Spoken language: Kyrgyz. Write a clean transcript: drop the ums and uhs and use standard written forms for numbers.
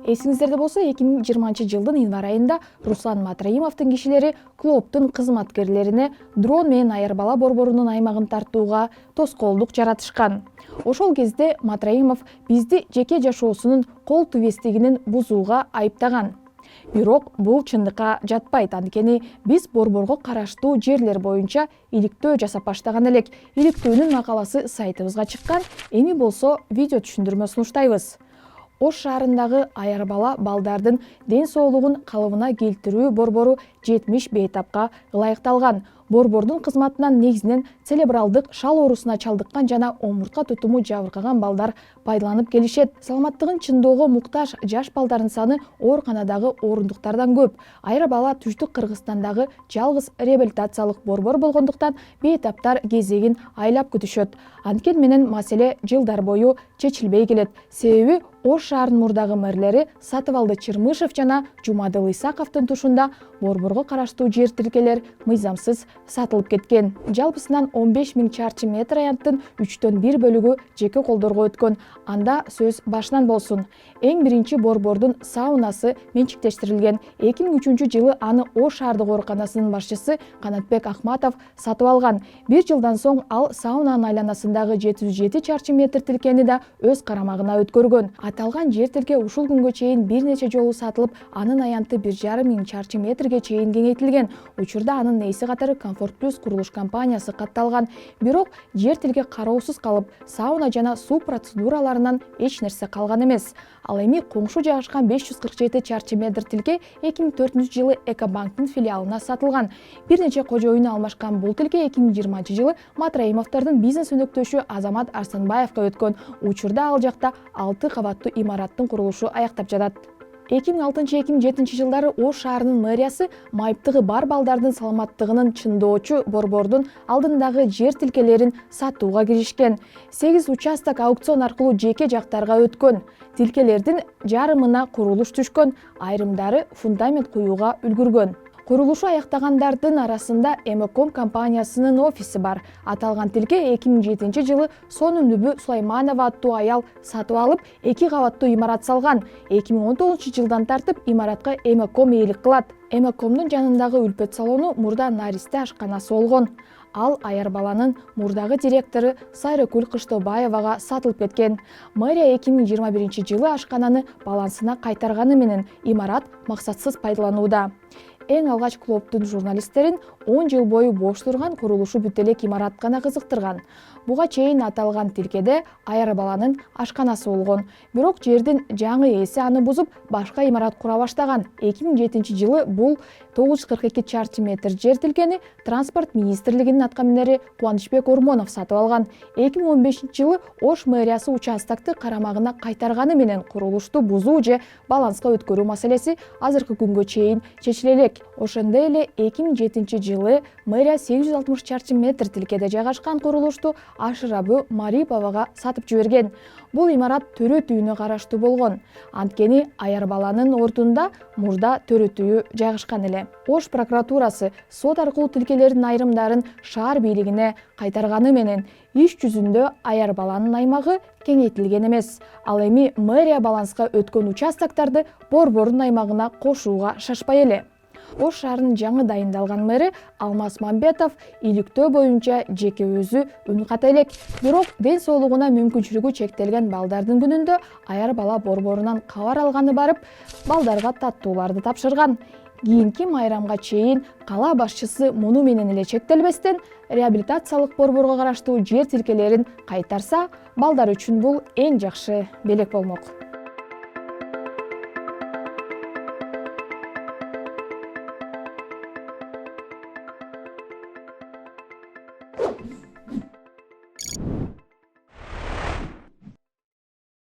Эсиңиздерде болсо 2020-жылдын январь айында Руслан Матраимовдун кишилери клубдун кызматкерлерине дрон менен Аярбала борборунун аймагын тартууга тоскоолдук жаратышкан. Ошол кезде Матраимов бизди жеке жашоосунун кол түбестигинин бузууга айыптаган. Бирок бул чындыкка жатпайт, анткени биз борборго караштуу жерлер боюнча иликтөө жасап баштаган элек. Иликтөөнүн макаласы сайтыбызга чыккан. Эми болсо видео түшүндүрмө сунуштайбыз. Ош шаарындагы Аярбала балдардын ден соолугун калыбына келтирүү борбору 70 бейтапка ылайыкталган. Борбордун кызматынан негизинен церебралдык шал оорусуна чалдыккан жана омуртка тутуму жабыркаган балдар пайдаланып келишет. Саламаттыгын чыңдоого муктаж жаш балдардын саны ооруканадагы орундуктардан көп. Аярбала түштүк Кыргызстандагы жалгыз реабилитациялык борбор болгондуктан бейтаптар кезегин айлап күтүшөт. Анткени менен маселе жылдар бою чечилбей келет. Себеби Ош шаарынын мурдагы мэрлери Сатыбалды Чырмышев жана Жумадыл Исаковдун тушунда борборго караштуу жер тилкелер мыйзамсыз сатылып кеткен. Жалпысынан 15 000 чарчы метр аянттын 1/3 бөлүгү жеке колдорго өткөн. Анда сөз башынан болсун. Эң биринчи борбордун саунасы менчиктештирилген. 2003-жылы аны Ош шаардык ооруканасынын башчысы Канатбек Ахматов сатып алган. Бир жылдан соң ал саунанын айланасындагы 707 чарчы метр тилкени да өз карамагына өткөргөн. Аталган жер тилке ушул күнгө чейин бир нече жолу сатылып, анын аянты 1,5 000 чарчы метрге чейин кеңейтилген. Учурда анын нээси катары Комфорт Плюс курулуш компаниясы катталган. Бирок жер тилке кароосуз калып, сауна жана суу процедураларынан эч нерсе калган эмес. Ал эми коңшу жайгашкан 547 чарчы метр тилке 2004-жылы Экобанктын филиалына сатылган. Бир нече кожоюну алмашкан бул тилке 2020-жылы Матраимовдордун бизнес өнөктөшү Азамат Арсанбаевга өткөн. Учурда ал жакта 6 кабаттуу имараттын курулушу аяктап жатат. 2006-2007 жылдары Ош шаарынын мэриясы майыптыгы бар балдардын саламаттыгынын чыңдоочу борбордун алдындагы жер тилкелерин сатууга киришкен. 8 участок аукцион аркылуу жеке жактарга өткөн. Тилкелердин жарымына курулуш түшкөн, айрымдары фундамент куюуга үлгүргөн. Курулушу аяктагандардын арасында Эмоком компаниясынын офиси бар. Аталган тилке 2007 жылы Сонун Сулайманова аттуу аял сатып алып, 2 кабаттуу имарат салган. 2019 жылдан тартып имаратка Эмоком ээлик кылат. Эмокомдун жанындагы үлпөт салону мурда наристе ашканасы болгон. Ал Аярбаланын мурдагы директору Сайрыкүл Кыштобаевага сатылып кеткен. Мэрия 2021 жылы ашкананы балансына кайтарганы менен имарат максатсыз пайдаланууда. Эң алгач клубдун журналисттерин 10 жыл бою бош турган курулушу бүт элек имарат гана кызыктырган. Буга чейин аталган тилкеде Аярбаланын ашканасы болгон. Бирок жердин жаңы ээси аны бузуп, башка имарат кура баштаган. 2007 жылы бул 942 чарчы метр жер тилкени Транспорт министрлигинин аткаминери Кубанычбек Ормонов сатып алган. 2015 жылы Ош мэриясы участокты карамагына кайтарганы менен курулушту бузуу же баланска өткөрүү маселеси азыркы күнгө чейин чечиле элек. Ошондой эле 2007 жылы мэрия 860 чарчы метр тилкеде жайгашкан курулушту Ашырабы Мариповага сатып жиберген. Бул имарат төрөт үйүнө караштуу болгон. Анткени Аярбаланын ордунда мурда төрөт үйү жайгашкан эле. Ош прокуратурасы сот аркылуу тилкелердин айрымдарын шаар бийлигине кайтарганы менен иш жүзүндө Аярбаланын аймагы кеңейтилген эмес. Ал эми мэрия баланска өткөн участоктарды борбордун аймагына кошууга шашпай эле. Ош шаарынын жаңы дайындалган мэри Алмаз Мамбетов иликтөө боюнча жеке өзү үн ката элек. Бирок ден соолугуна мүмкүнчүлүгү чектелген балдардын күнүндө Аярбала борборунан кабар алганы барып, балдарга таттууларды тапшырган. Кийинки майрамга чейин кала башчысы муну менен эле чектелбестен, реабилитациялык борборго караштуу жер тилкелерин кайтарса, балдар үчүн бул эң жакшы белек болмок.